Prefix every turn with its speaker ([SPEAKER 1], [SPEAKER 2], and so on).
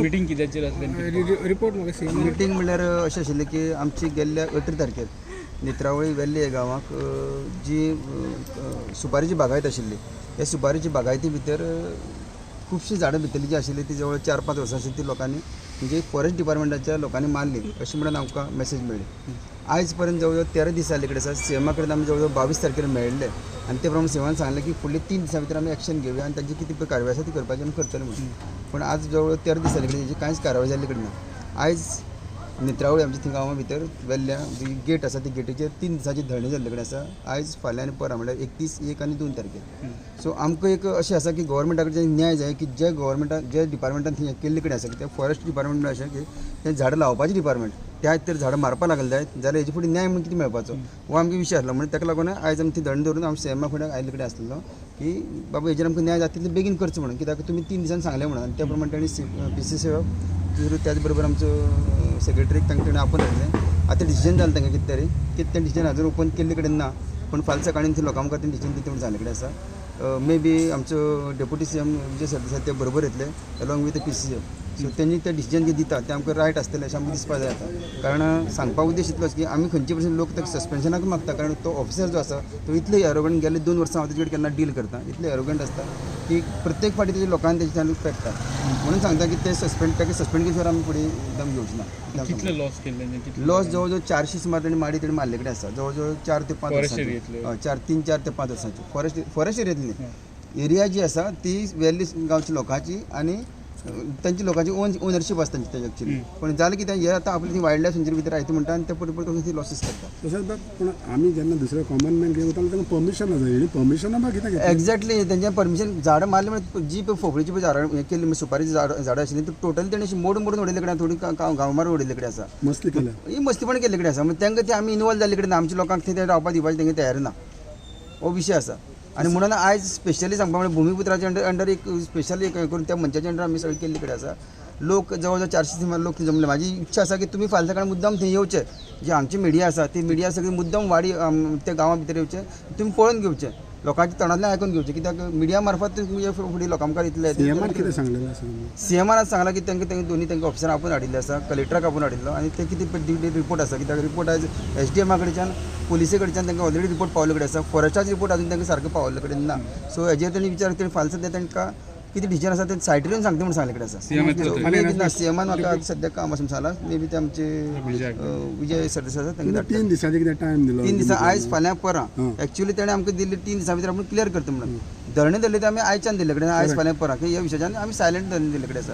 [SPEAKER 1] Meeting कित्याचेर आसली
[SPEAKER 2] report म्हाका same
[SPEAKER 3] meeting म्हणल्यार अशें आशिल्लें की आमची गेल्ल्या 18 तारखेर नेत्रावळी वेल्ले ह्या गांवाक जी सुपारीची बागायत आशिल्ली ह्या सुपारीची बागायती भितर खुबशीं झाडां भितरली जी आशिल्ली ती जवळ 4-5 वर्सांची ती लोकांनी म्हणजे फॉरेस्ट डिपार्टमेंटाच्या लोकांनी मारली अशी म्हणून आमकां मेसेज मेळ्ळी. आयज पर्यंत जवळ 13 दीस जाले कडेन आसा. सीएमा कडेन आमी जवळ 22 तारखेर मेळ्ळे आनी ते प्रमाणे सीएमान सांगलें की फुडले 3 दिसां भितर आमी एक्शन घेवया आनी ताची कितें कारवाय आसा ती करपाची आमी करतले म्हणून. पण आज जवळ 13 दीस जाले कडेन तेजी कांयच कारवाय जाल्ली कडेन ना. आयज नेत्रावळी आमच्या थंय गांवा भितर वेल्ल्या जी गेट आसा ती गेटीचेर 3 दिसांची धरणी जाल्ले कडेन आसा. आयज फाल्यां आनी परवा म्हणल्यार 31, 1 आनी 2 तारखेर. सो आमकां एक अशें आसा की गव्हर्मेंटा कडच्यान न्याय जाय की जे गव्हर्मेंटान जे डिपार्टमेंटान थंय केल्ले कडेन आसा की ते फॉरेस्ट डिपार्टमेंट अशें की ते झाडां लावपाचें डिपार्टमेंट त्या तर झाडां मारपा लागले जायत जाल्यार हेजे फुडें न्याय म्हणून कितें मेळपाचो हो आमकां विशय आसलो. म्हणून ताका लागून आयज आमी ती धरणी धरून हांव सीएमा फुडें आयिल्ले कडेन आसलेलो की बाबा हेजेर आमकां न्याय जाता तितले बेगीन करचो म्हणून कित्याक तुमी 3 दिसांनी सांगलें म्हणून आनी त्या प्रमाणे तांणी PCC त्याच बरोबर आमचो सेक्रेटरीक तांणे आपण हाडलें. आतां डिसिजन जालें तांकां कितें तरी कितें तें डिसिजन आजून ओपन केल्ले कडेन ना पण फाल्यां सकाळीं थंय लोकां मुखार तें डिसिजन कितें म्हणून सांगले कडेन आसा. मे बी आमचो डेप्युटी CM जे सरदेसाय ते बरोबर येतले अलॉंग विथ PCC. सो तेंनी ते डिसिजन जे दिता ते आमकां रायट आसतलें अशें आमकां दिसपा जाय आतां. कारण सांगपा उद्देश इतलोच की आमी खंयचे पर्यंत लोक ताका सस्पेन्शनाक मागता कारण तो ऑफिसर जो आसा तो इतले एरोगंट गेले 2 वर्सां हांव तेजे कडेन केन्ना डील करता इतले एरोगंट आसता की प्रत्येक फावटी तेजे लोकांनी तेजे चालू पेटता म्हणून सांगता की ते ताका सस्पेंड केल्यार आमी फुडें एकदम घेवचे ना.
[SPEAKER 1] कितले लॉस केल्ले
[SPEAKER 3] लॉस जवळ जवळ 400 सुमार ताणी माडी ताणी मारले कडेन आसा जवळ जवळ 4 ते 5 वर्सांची 3-4 ते 5 वर्सांची फॉरेस्ट एरियांतली एरिया जी आसा ती वेल्ली गांवच्या लोकांची आनी तांची लोकांची ओनरशीप आसता तांची एक्चुअली. पण जालें कितें हे आतां आपली ती वायल्ड लायफ सेंचुरी भितर आयती म्हणटा आनी ते परत ती लॉसीस करता.
[SPEAKER 2] तशेंच पूण आमी जेन्ना दुसरे कॉमन मॅन घेवन वता तांकां परमिशन जाय हेणी परमिशन म्हाका कितें घेतलें
[SPEAKER 3] एक्झॅक्टली तेंचें परमिशन झाडां मारली म्हणजे जी पळय फोफळीची पळय झाडां हें केल्ली सुपारीची झाडां आशिल्ली ती टोटली तेणी अशी मोडून उडयल्ले कडेन थोडी गांवमार उडयल्ले कडेन आसा.
[SPEAKER 2] मस्ती केल्या
[SPEAKER 3] ही मस्तीपण केल्ले कडेन आसा म्हणजे तांकां ते आमी इनवॉल्व जाल्ले कडेन आमच्या लोकांक थंय रावपाक दिवपाचें तेंगे तयार ना हो विशय आसा. आनी म्हणून आयज स्पेशली सांगपा म्हणजे भुमिपुत्राच्या अंडर एक स्पेशली एक करून त्या मंचाच्या अंडर आमी सगळे केल्ले कडेन आसा. लोक जवळ जवळ 400 सुमार लोक जमले. म्हाजी इच्छा आसा की तुमी फाल्यां सकाळीं मुद्दाम थंय येवचे जी हांगची मिडिया आसा ती मिडिया सगळी मुद्दाम वाडी त्या गांवा भितर येवचे तुमी पळोवन घेवचे लोकांच्या तोंडांतल्यान आयकून घेवचे कित्याक मिडिया मार्फत तुमचे फुडें लोकां मुखार इतले
[SPEAKER 2] सीएमान कितें सांगलेलें आसा
[SPEAKER 3] सीएमान आज सांगला की तांकां दोनी तांकां ऑफिसरां आपूण हाडिल्ले आसा कलेक्टराक आपूण हाडिल्लो आनी ते कितें रिपोर्ट आसा कित्याक रिपोर्ट आयज SDMA कडच्यान पुलिसे कडच्यान तांकां ऑलरेडी रिपोर्ट पावले कडेन आसा. फॉरेस्टाचो रिपोर्ट अजून तांकां सारको पावले कडेन ना. सो हेजेर तांणी विचार केला फाल्यां सद्या तांकां कितें डिसिजन आसा ते सायटीर येवन सांगता म्हणून सांगले कडेन आसा. सीएमान म्हाका सद्या काम आसा सांगला मे बी ते आमचे विजय सरदेसाय आसा तांकां
[SPEAKER 2] 3 दिसांचे कितें टायम दिलो
[SPEAKER 3] 3 दिसां आयज फाल्यां परां एक्चुअली ताणें आमकां दिल्ली 3 दिसां भितर आपूण क्लियर करता म्हणून धरणे धरले ते आमी आयच्यान दिल्ले कडेन आयज फाल्यां परां ह्या विशयाच्यान आमी सायलेंट धरणे दिल्ले कडेन आसा.